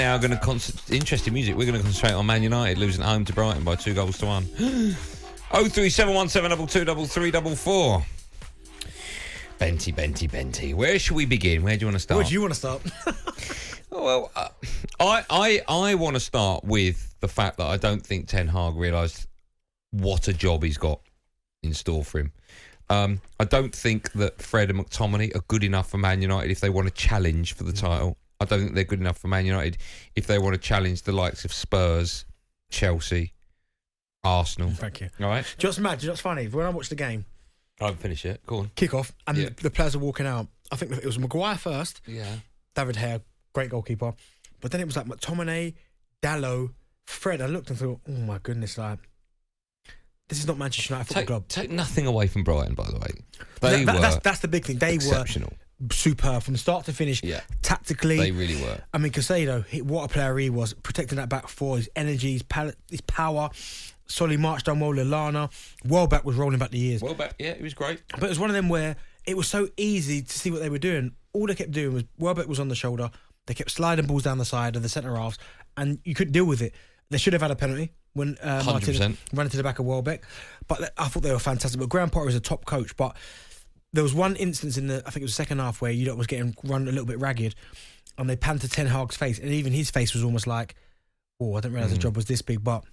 now going to interesting music. We're going to concentrate on Man United losing at home to Brighton by 2-1. 03717223344. Benty. Where should we begin? Where do you want to start? Where do you want to start? Well, I want to start with the fact that I don't think Ten Hag realised what a job he's got in store for him. I don't think that Fred and McTominay are good enough for Man United if they want to challenge for the title. I don't think they're good enough for Man United if they want to challenge the likes of Spurs, Chelsea, Arsenal. Thank you. All right? Just mad. Just funny. When I watched the game, I haven't finished yet. Go on. Kick-off, and the players are walking out. I think it was Maguire first. Yeah. David Hare, great goalkeeper. But then it was like McTominay, Dalot, Fred. I looked and thought, oh my goodness, like, this is not Manchester United Football Club. Take nothing away from Brighton, by the way. That's the big thing. They exceptional. Were superb from start to finish. Yeah. Tactically. They really were. I mean, Caicedo, what a player he was, protecting that back four, his energy, his power. Solly marched done well, Lallana. Welbeck was rolling back the years. Welbeck, yeah, it was great. But it was one of them where it was so easy to see what they were doing. All they kept doing was Welbeck was on the shoulder. They kept sliding balls down the side of the centre halves, and you couldn't deal with it. They should have had a penalty when Martin ran into the back of Welbeck. But I thought they were fantastic. But Graham Potter is a top coach. But there was one instance I think it was the second half, where you was getting run a little bit ragged, and they panned to Ten Hag's face, and even his face was almost like, oh, I didn't realise the job was this big. But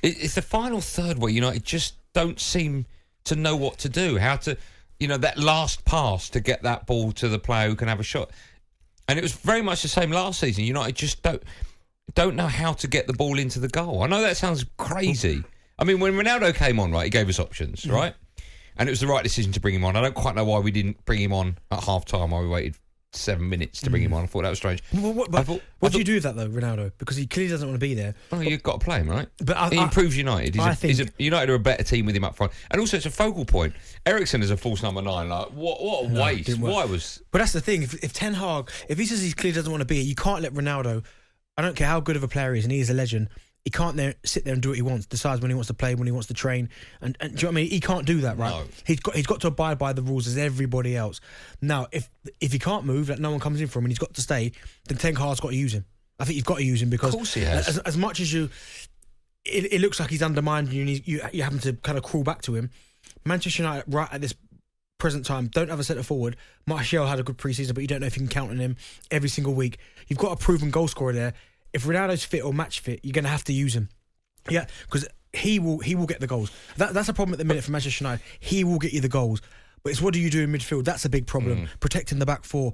it's the final third where United just don't seem to know what to do, how to, that last pass to get that ball to the player who can have a shot. And it was very much the same last season. United just don't know how to get the ball into the goal. I know that sounds crazy. I mean, when Ronaldo came on, right, he gave us options, right? And it was the right decision to bring him on. I don't quite know why we didn't bring him on at half-time, while we waited 7 minutes to bring him on. I thought that was strange. What do you do with that, though, Ronaldo? Because he clearly doesn't want to be there. Oh, you've got to play him, right? But he improves United. United are a better team with him up front. And also, it's a focal point. Eriksen is a false number 9. Like, what a waste. Why was... But that's the thing. If Ten Hag, if he says he clearly doesn't want to be it, you can't let Ronaldo... I don't care how good of a player he is, and he is a legend. He can't sit there and do what he wants, decides when he wants to play, when he wants to train. And do you know what I mean? He can't do that, right? No. He's got to abide by the rules as everybody else. Now, if he can't move, that no one comes in for him and he's got to stay, then Ten Hag's got to use him. I think you've got to use him, because of course he has. As much as it looks like he's undermined you, and you're having to kind of crawl back to him. Manchester United, right at this present time, don't have a centre forward. Martial had a good pre-season, but you don't know if you can count on him every single week. You've got a proven goal scorer there. If Ronaldo's fit or match fit, you're going to have to use him. Yeah, because he will get the goals. That's a problem at the minute for Manchester United. He will get you the goals. But it's what do you do in midfield? That's a big problem. Protecting the back four.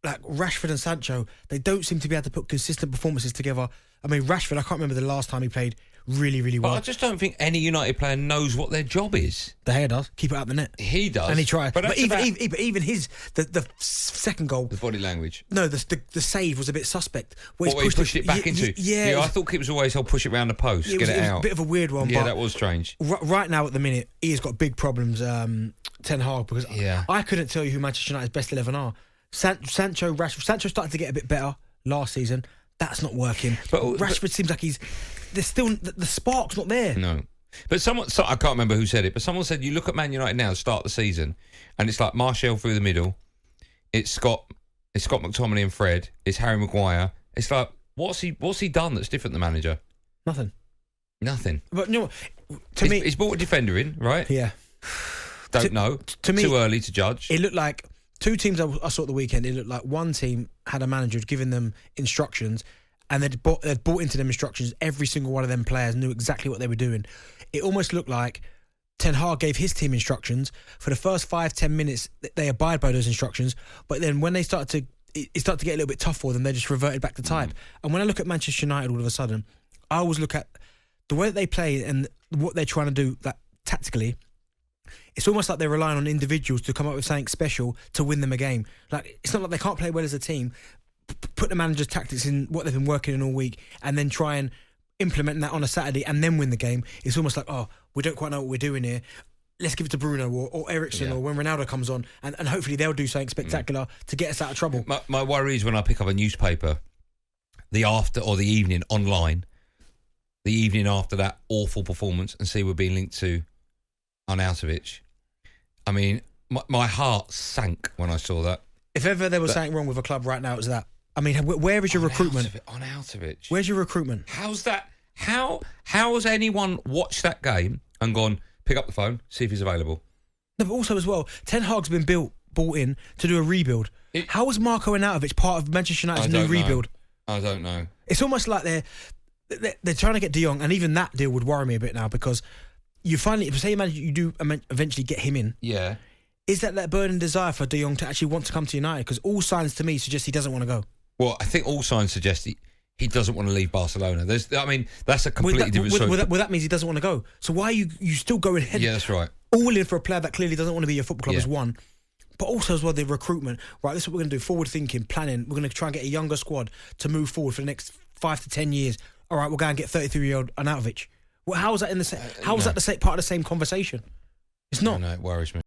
Like Rashford and Sancho, they don't seem to be able to put consistent performances together. I mean, Rashford, I can't remember the last time he played really, really well. But I just don't think any United player knows what their job is. De Gea does. Keep it out the net. He does. And he tries. But even his the second goal... The body language. No, the save was a bit suspect. He pushed it back into... Yeah. I thought keepers always push it around the post, get it out. It was a bit of a weird one. Yeah, but that was strange. Right now, at the minute, he has got big problems, Ten Hag, because I couldn't tell you who Manchester United's best 11 are. Sancho, Rashford. Sancho started to get a bit better last season. That's not working. But Rashford seems like there's still the spark's not there. No. But I can't remember who said it, but someone said you look at Man United now, start the season, and it's like Martial through the middle. It's Scott McTominay and Fred. It's Harry Maguire. It's like what's he done that's different than the manager? Nothing. But you know, to me, he's brought a defender in, right? Yeah. Don't know. To me, too early to judge. It looked like two teams I saw at the weekend. It looked like one team had a manager giving them instructions, and they'd bought into them instructions. Every single one of them players knew exactly what they were doing. It almost looked like Ten Hag gave his team instructions for the first 5-10 minutes. They abide by those instructions, but then when it started to get a little bit tough for them, they just reverted back to type. And when I look at Manchester United, all of a sudden, I always look at the way that they play and what they're trying to do, like tactically. It's almost like they're relying on individuals to come up with something special to win them a game. Like, it's not like they can't play well as a team. Put the manager's tactics in what they've been working in all week, and then try and implement that on a Saturday and then win the game. It's almost like, oh, we don't quite know what we're doing here. Let's give it to Bruno or Eriksen or when Ronaldo comes on, and hopefully they'll do something spectacular to get us out of trouble. My worry is when I pick up a newspaper, the after or the evening online, the evening after that awful performance, and see we're being linked to Arnautovic. I mean, my heart sank when I saw that. If ever there was something wrong with a club right now, it was that. I mean, where is your recruitment? On Arnautovic. Where's your recruitment? How's that? How has anyone watched that game and gone, pick up the phone, see if he's available? No, but also as well, Ten Hag's been bought in to do a rebuild. How was Marko Arnautovic part of Manchester United's new rebuild? I don't know. It's almost like they're trying to get De Jong, and even that deal would worry me a bit now, because you finally, say you do eventually get him in. Yeah. Is that burning desire for De Jong to actually want to come to United? Because all signs to me suggest he doesn't want to go. Well, I think all signs suggest he doesn't want to leave Barcelona. That's a completely different story. Well, that means he doesn't want to go. So why are you still going ahead? Yeah, that's right. All in for a player that clearly doesn't want to be your football club as one. But also as well, the recruitment. Right, this is what we're going to do. Forward thinking, planning. We're going to try and get a younger squad to move forward for the next 5 to 10 years. All right, we'll go and get 33-year-old Arnautovic. Well, how is that part of the same conversation? It's not. No, it worries me.